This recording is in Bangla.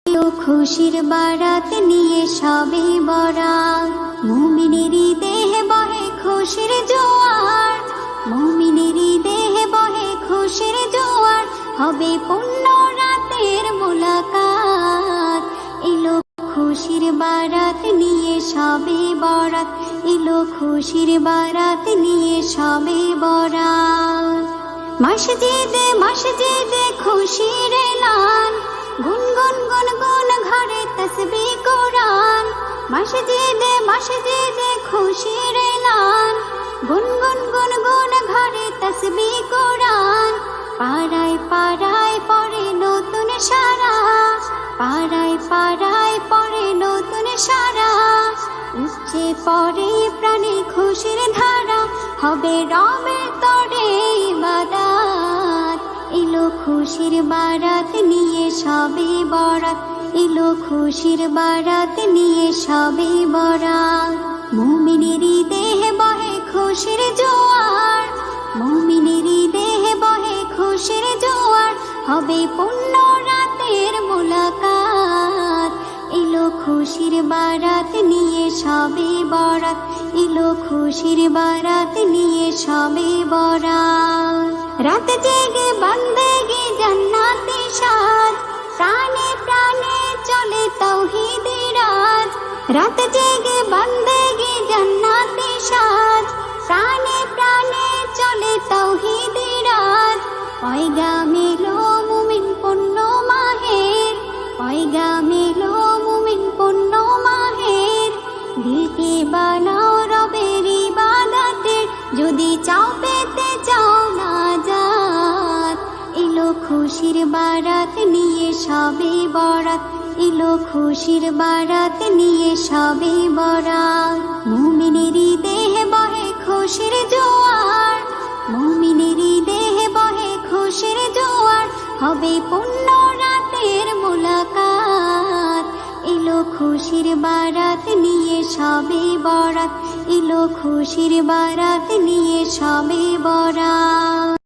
খুশির বারাত নিয়ে সবে বরাত, মুমিনেরই দেহে বহে খুশির জোয়ার, মুমিনেরই দেহে বহে খুশির জোয়ার, হবে পুণ্য রাতের মুলাকাত। এলো খুশির বারাত নিয়ে সবে বরাত, এলো খুশির বারাত নিয়ে সবে বরাত। মসজিদে মসজিদে খুশির এলান, গুনগুন গুনগুন ঘরে তসবিহ কোরআন। মসজিদে মসজিদে খুশির এলান, গুনগুন গুনগুন ঘরে তসবিহ কোরআন। পাড়ায় পাড়ায় পড়ে নতুন সারা, পাড়ায় পাড়ায় পড়ে নতুন সারা। উচ্চে পড়ে প্রাণে খুশির ধারা, হবে রবের তরে ইবাদত। এলো খুশির বারাত নিয়ে সবে বরাত, এলো খুশির বারাত নিয়ে সবে বরাত। মুমিনেরই দেহে বহে খুশির জোয়ার, মুমিনেরই দেহে বহে খুশির জোয়ার, হবে পুণ্য রাতের মুলাকাত। এলো খুশির বারাত নিয়ে সবে বরাত, এলো খুশির বারাত নিয়ে সবে বরাত। রাত জেগে বন্দেগি জান্নাতি সাজ, প্রাণে প্রাণে চলে তাওহীদের রাজ। রাত জেগে বন্দেগি জান্নাতি সাজ, প্রাণে প্রাণে চলে তাওহীদের রাজ। পয়গাম এলো মুমিন পুণ্য মাহের, পয়গাম এলো মুমিন পুণ্য মাহের। দিলকে বানাও রবের ইবাদতের, যদি চাও পেতে চাও নাজাত। এলো খুশির বারাত নিয়ে সবে বরাত, এলো খুশির বারাত নিয়ে সবে বরাত। মুমিনেরই দেহে বহে খুশির জোয়ার, মুমিনেরই দেহে বহে খুশির জোয়ার, হবে পুণ্য রাতের মুলাকাত। এলো খুশির বারাত নিয়ে সবে বরাত, এলো খুশির বারাত নিয়ে সবে বরাত।